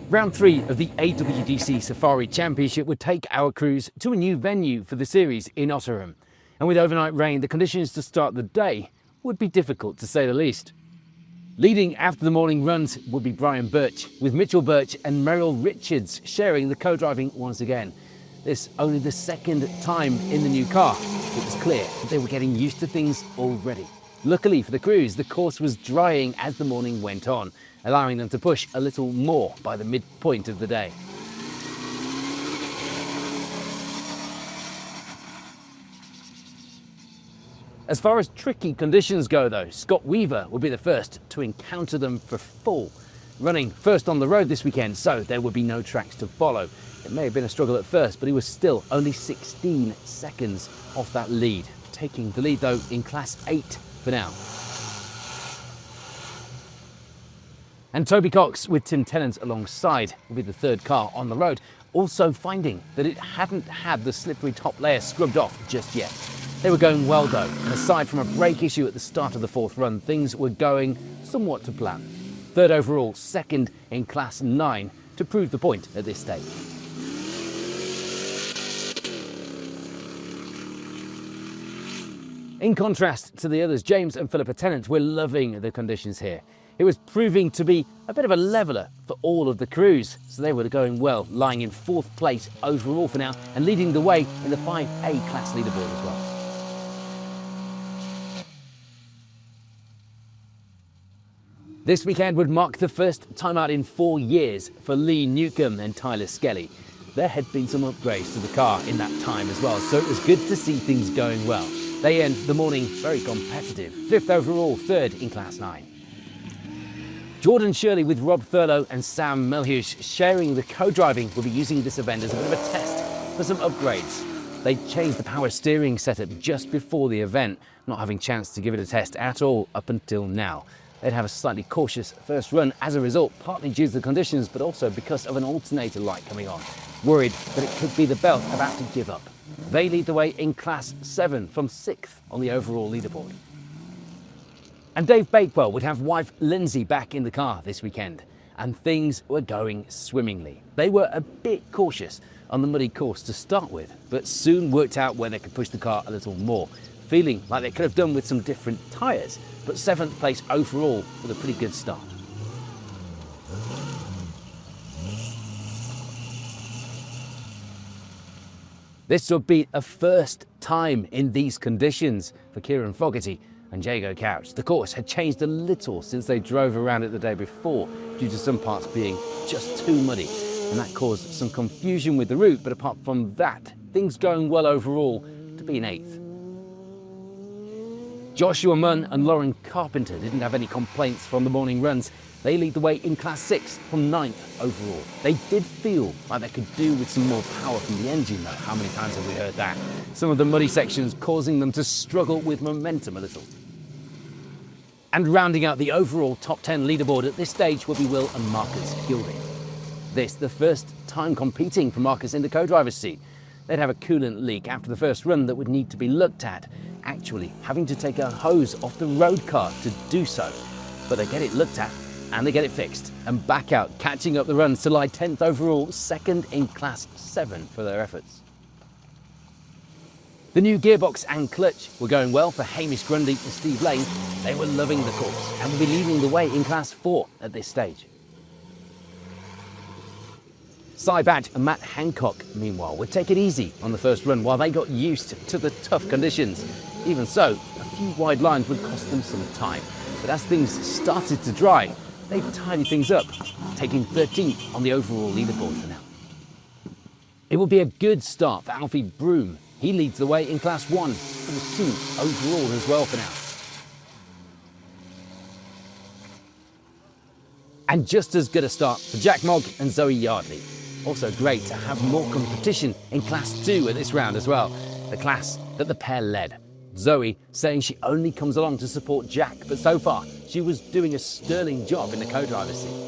Round 3 of the AWDC Safari Championship would take our crews to a new venue for the series in Otterham. And with overnight rain, the conditions to start the day would be difficult to say the least. Leading after the morning runs would be Brian Birch, with Mitchell Birch and Merrill Richards sharing the co-driving once again. This only the second time in the new car. It was clear that they were getting used to things already. Luckily for the crews, the course was drying as the morning went on, allowing them to push a little more by the midpoint of the day. As far as tricky conditions go though, Scott Weaver will be the first to encounter them for full. Running first on the road this weekend, so there would be no tracks to follow. It may have been a struggle at first, but he was still only 16 seconds off that lead. Taking the lead though in Class 8 for now. And Toby Cox with Tim Tennant alongside will be the third car on the road, also finding that it hadn't had the slippery top layer scrubbed off just yet. They were going well though, and aside from a brake issue at the start of the fourth run, things were going somewhat to plan. Third overall, second in Class 9 to prove the point at this stage. In contrast to the others, James and Philippa Tennant were loving the conditions here. It was proving to be a bit of a leveller for all of the crews, so they were going well, lying in fourth place overall for now and leading the way in the 5A class leaderboard as well. This weekend would mark the first time out in 4 years for Lee Newcomb and Tyler Skelly. There had been some upgrades to the car in that time as well, so it was good to see things going well. They end the morning very competitive, 5th overall, 3rd in Class 9. Jordan Shirley with Rob Thurlow and Sam Melhuish sharing the co-driving will be using this event as a bit of a test for some upgrades. They changed the power steering setup just before the event, not having chance to give it a test at all up until now. They'd have a slightly cautious first run as a result, partly due to the conditions, but also because of an alternator light coming on. Worried that it could be the belt about to give up. They lead the way in Class 7 from 6th on the overall leaderboard. And Dave Bakewell would have wife Lindsay back in the car this weekend, and things were going swimmingly. They were a bit cautious on the muddy course to start with, but soon worked out where they could push the car a little more, feeling like they could have done with some different tyres, but 7th place overall with a pretty good start. This would be a first time in these conditions for Kieran Fogarty and Jago Couch. The course had changed a little since they drove around it the day before due to some parts being just too muddy, and that caused some confusion with the route, but apart from that, things going well overall to be in 8th. Joshua Munn and Lauren Carpenter didn't have any complaints from the morning runs. They lead the way in Class 6 from 9th overall. They did feel like they could do with some more power from the engine though. How many times have we heard that? Some of the muddy sections causing them to struggle with momentum a little. And rounding out the overall top 10 leaderboard at this stage will be Will and Marcus Gilding. This the first time competing for Marcus in the co-driver's seat. They'd have a coolant leak after the first run that would need to be looked at, actually having to take a hose off the road car to do so. But they get it looked at and they get it fixed and back out, catching up the runs to lie 10th overall, 2nd in Class 7 for their efforts. The new gearbox and clutch were going well for Hamish Grundy and Steve Lane. They were loving the course and will be leading the way in Class 4 at this stage. Cy Badge and Matt Hancock, meanwhile, would take it easy on the first run while they got used to the tough conditions. Even so, a few wide lines would cost them some time. But as things started to dry, they tidied things up, taking 13th on the overall leaderboard for now. It will be a good start for Alfie Broom. He leads the way in Class 1 for the 2 overall as well for now. And just as good a start for Jack Mogg and Zoe Yardley. Also great to have more competition in Class 2 at this round as well, the class that the pair led. Zoe saying she only comes along to support Jack, but so far she was doing a sterling job in the co-driver's seat.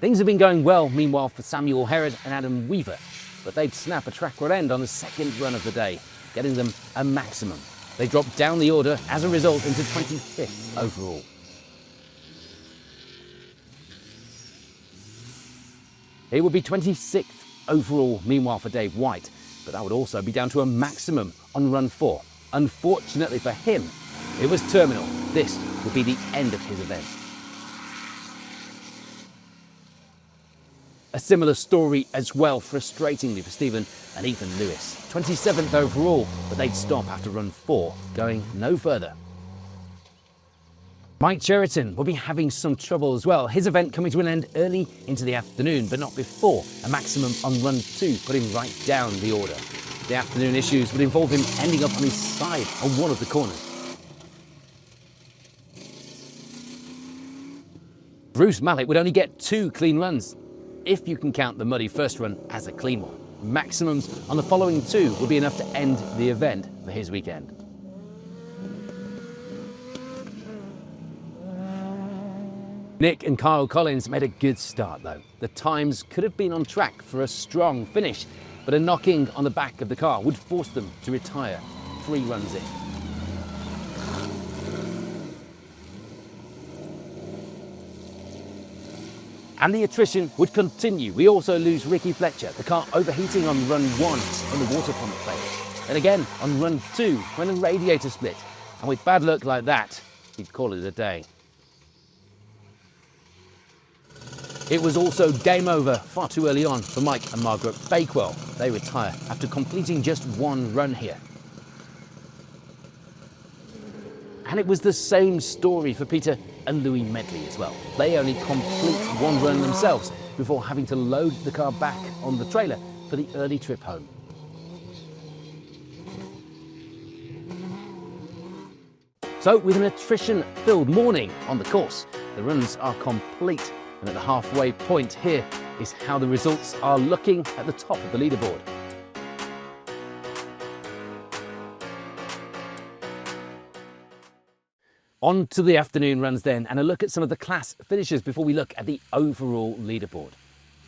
Things have been going well, meanwhile, for Samuel Herod and Adam Weaver, but they'd snap a track rod end on the second run of the day, getting them a maximum They dropped down the order as a result into 25th overall. It would be 26th overall, meanwhile, for Dave White, but that would also be down to a maximum on run 4. Unfortunately for him, it was terminal. This would be the end of his event. A similar story as well, frustratingly for Stephen and Ethan Lewis. 27th overall, but they'd stop after run 4, going no further. Mike Cheriton will be having some trouble as well. His event coming to an end early into the afternoon, but not before a maximum on run 2 put him right down the order. The afternoon issues would involve him ending up on his side on one of the corners. Bruce Mallet would only get 2 clean runs, if you can count the muddy first run as a clean one. Maximums on the following 2 would be enough to end the event for his weekend. Nick and Kyle Collins made a good start though. The times could have been on track for a strong finish, but a knocking on the back of the car would force them to retire 3 runs in. And the attrition would continue. We also lose Ricky Fletcher, the car overheating on run 1 when the water pump failed. And again on run 2 when the radiator split. And with bad luck like that, he'd call it a day. It was also game over far too early on for Mike and Margaret Bakewell. They retire after completing just 1 run here. And it was the same story for Peter and Louis Medley as well. They only complete 1 run themselves before having to load the car back on the trailer for the early trip home. So with an attrition-filled morning on the course, the runs are complete. And at the halfway point here is how the results are looking at the top of the leaderboard. On to the afternoon runs then, and a look at some of the class finishes before we look at the overall leaderboard.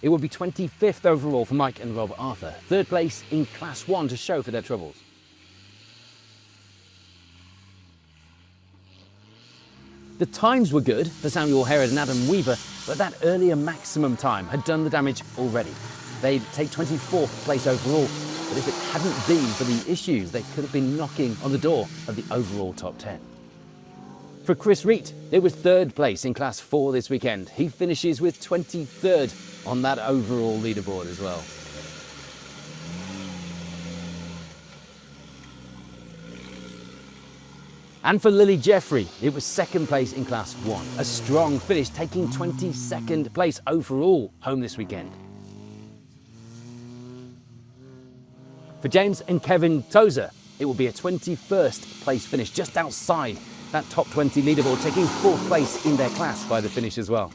It would be 25th overall for Mike and Rob Arthur, 3rd place in Class 1 to show for their troubles. The times were good for Samuel Herod and Adam Weaver, but that earlier maximum time had done the damage already. They'd take 24th place overall, but if it hadn't been for the issues, they could have been knocking on the door of the overall top 10. For Chris Reet, it was 3rd place in Class 4 this weekend. He finishes with 23rd on that overall leaderboard as well. And for Lily Jeffrey, it was 2nd place in Class 1. A strong finish, taking 22nd place overall home this weekend. For James and Kevin Tozer, it will be a 21st place finish, just outside that top 20 leaderboard, taking 4th place in their class by the finish as well.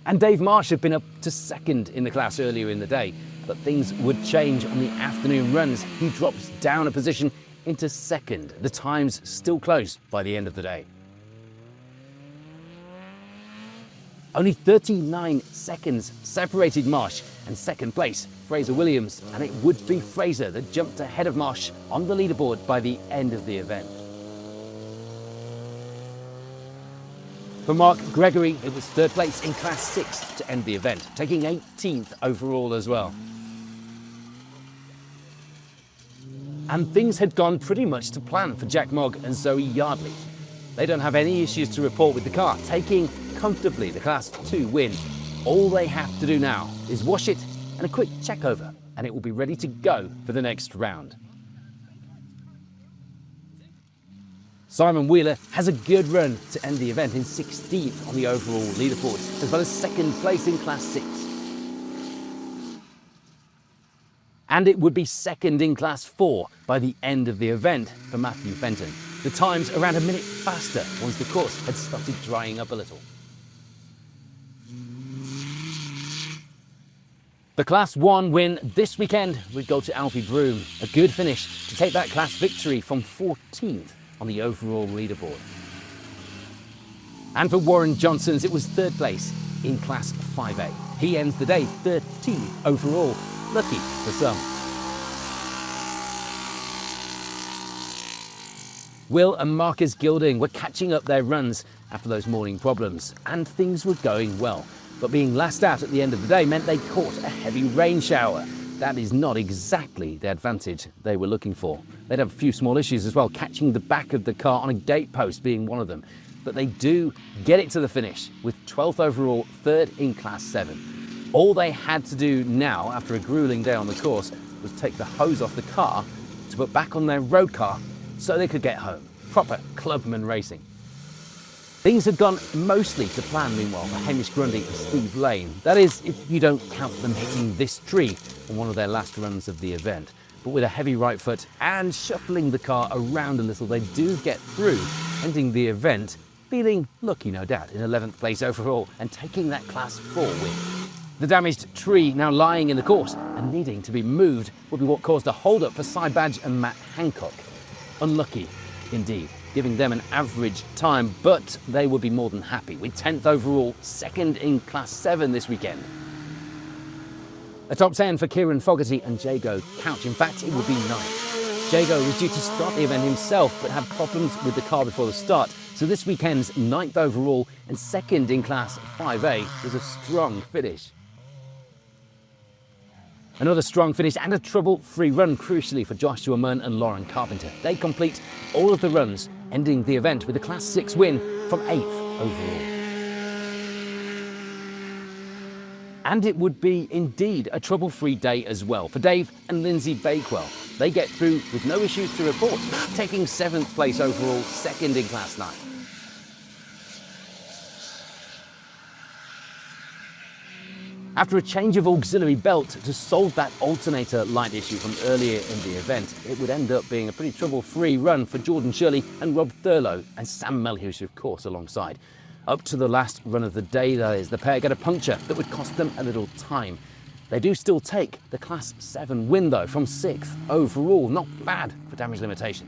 And Dave Marsh had been up to 2nd in the class earlier in the day, but things would change on the afternoon runs. He drops down a position into 2nd. The times still close by the end of the day. Only 39 seconds separated Marsh and 2nd place, Fraser Williams, and it would be Fraser that jumped ahead of Marsh on the leaderboard by the end of the event. For Mark Gregory, it was 3rd place in Class 6 to end the event, taking 18th overall as well. And things had gone pretty much to plan for Jack Mogg and Zoe Yardley. They don't have any issues to report with the car, taking comfortably the Class 2 win. All they have to do now is wash it and a quick check over, and it will be ready to go for the next round. Simon Wheeler has a good run to end the event in 16th on the overall leaderboard, as well as 2nd place in Class 6. And it would be 2nd in Class 4 by the end of the event for Matthew Fenton. The times around a minute faster once the course had started drying up a little. The Class 1 win this weekend would go to Alfie Broom. A good finish to take that class victory from 14th on the overall leaderboard. And for Warren Johnson's, it was 3rd place in Class 5A. He ends the day 13th overall. Lucky for some. Will and Marcus Gilding were catching up their runs after those morning problems, and things were going well. But being last out at the end of the day meant they caught a heavy rain shower. That is not exactly the advantage they were looking for. They'd have a few small issues as well, catching the back of the car on a gate post being one of them. But they do get it to the finish with 12th overall, 3rd in Class 7. All they had to do now, after a grueling day on the course, was take the hose off the car to put back on their road car so they could get home. Proper clubman racing. Things had gone mostly to plan, meanwhile, for Hamish Grundy and Steve Lane. That is, if you don't count them hitting this tree on one of their last runs of the event. But with a heavy right foot and shuffling the car around a little, they do get through, ending the event feeling lucky, no doubt, in 11th place overall and taking that Class 4 win. The damaged tree now lying in the course and needing to be moved would be what caused a hold-up for Cy Badge and Matt Hancock. Unlucky indeed, giving them an average time, but they would be more than happy with 10th overall, 2nd in Class 7 this weekend. A top 10 for Kieran Fogarty and Jago Couch. In fact, it would be 9th. Jago was due to start the event himself, but had problems with the car before the start. So this weekend's 9th overall and 2nd in Class 5A was a strong finish. Another strong finish and a trouble-free run, crucially for Joshua Munn and Lauren Carpenter. They complete all of the runs, ending the event with a Class 6 win from 8th overall. And it would be indeed a trouble-free day as well for Dave and Lindsay Bakewell. They get through with no issues to report, taking 7th place overall, 2nd in Class 9. After a change of auxiliary belt to solve that alternator light issue from earlier in the event, it would end up being a pretty trouble-free run for Jordan Shirley and Rob Thurlow and Sam Melhuish, of course, alongside. Up to the last run of the day, that is, the pair get a puncture that would cost them a little time. They do still take the Class 7 win, though, from 6th overall. Not bad for damage limitation.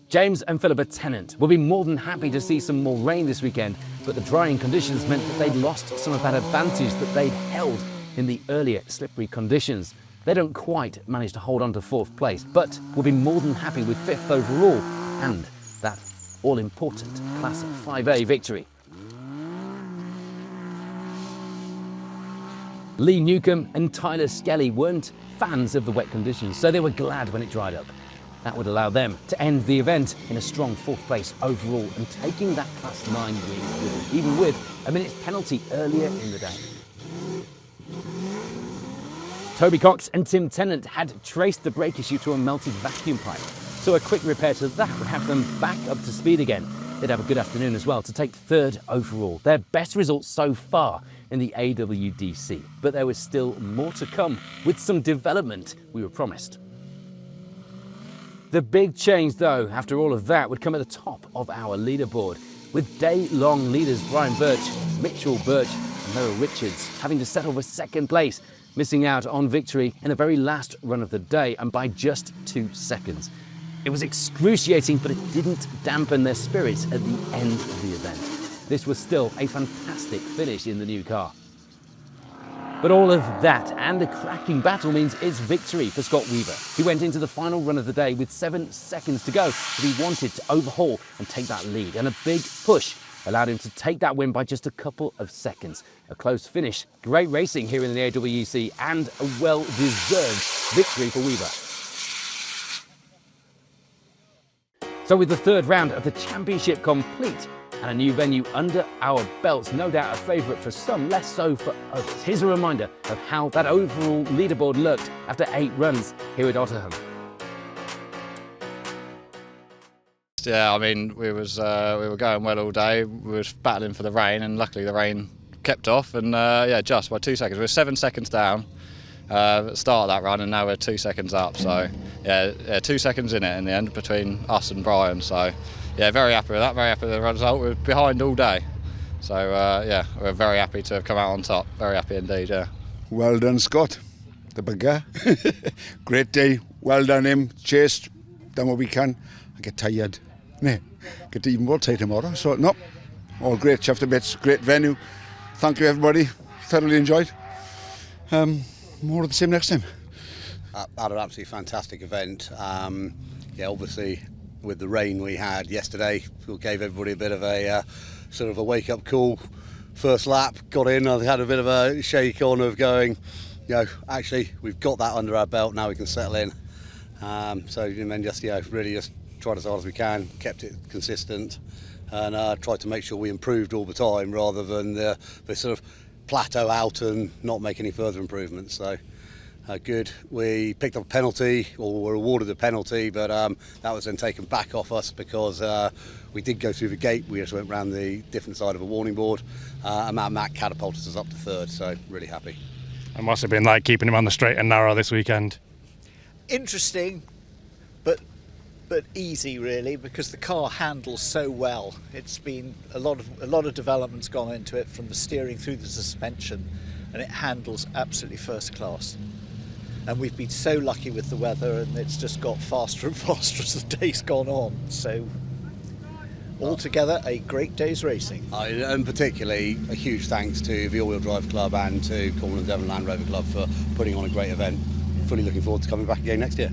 James and Philippa Tennant will be more than happy to see some more rain this weekend, but the drying conditions meant that they'd lost some of that advantage that they'd held in the earlier slippery conditions. They don't quite manage to hold on to 4th place, but will be more than happy with 5th overall and that all-important Class 5A victory. Lee Newcomb and Tyler Skelly weren't fans of the wet conditions, so they were glad when it dried up. That would allow them to end the event in a strong 4th place overall and taking that Class 9 win with them, even with a minute's penalty earlier in the day. Toby Cox and Tim Tennant had traced the brake issue to a melted vacuum pipe, so a quick repair to that would have them back up to speed again. They'd have a good afternoon as well to take 3rd overall, their best results so far in the AWDC. But there was still more to come with some development we were promised. The big change, though, after all of that, would come at the top of our leaderboard, with day-long leaders Brian Birch, Mitchell Birch and Merrill Richards having to settle for 2nd place, missing out on victory in the very last run of the day and by just 2 seconds. It was excruciating, but it didn't dampen their spirits at the end of the event. This was still a fantastic finish in the new car. But all of that and a cracking battle means it's victory for Scott Weaver. He went into the final run of the day with 7 seconds to go, but he wanted to overhaul and take that lead, and a big push allowed him to take that win by just a couple of seconds. A close finish, great racing here in the AWDC, and a well-deserved victory for Weaver. So with the 3rd round of the championship complete, and a new venue under our belts, no doubt a favourite for some, less so for others. Here's a reminder of how that overall leaderboard looked after 8 runs here at Otterham. Yeah, I mean, we were going well all day. We were battling for the rain, and luckily the rain kept off. And yeah, just by 2 seconds, we were 7 seconds down at the start of that run, and now we're 2 seconds up. So yeah, 2 seconds in it in the end between us and Brian. So yeah, very happy with that. Very happy with the result. We were behind all day, so yeah, we're very happy to have come out on top. Very happy indeed. Yeah. Well done, Scott, the big guy. Great day. Well done him. Chased, done what we can. I get tired. Yeah, get even more tired tomorrow. So no, all great. Chuffed a bit. Great venue. Thank you everybody. Thoroughly enjoyed. More of the same next time. Had an absolutely fantastic event. yeah, obviously with the rain we had yesterday, it gave everybody a bit of a sort of a wake-up call. First lap, got in, I had a bit of a shake on of going, actually we've got that under our belt, now we can settle in. So then just, really just tried as hard as we can, kept it consistent, and tried to make sure we improved all the time rather than the sort of plateau out and not make any further improvements. So good. We picked up a penalty, or were awarded a penalty, but that was then taken back off us because we did go through the gate. We just went round the different side of a warning board, and Matt catapulted us up to third, so really happy. And what's it been like keeping him on the straight and narrow this weekend? Interesting, but easy really, because the car handles so well. It's been a lot of development's gone into it, from the steering through the suspension, and it handles absolutely first class. And we've been so lucky with the weather, and it's just got faster and faster as the day's gone on. So altogether, a great day's racing. And particularly a huge thanks to the All-Wheel Drive Club and to Cornwall and Devon Land Rover Club for putting on a great event. Fully looking forward to coming back again next year.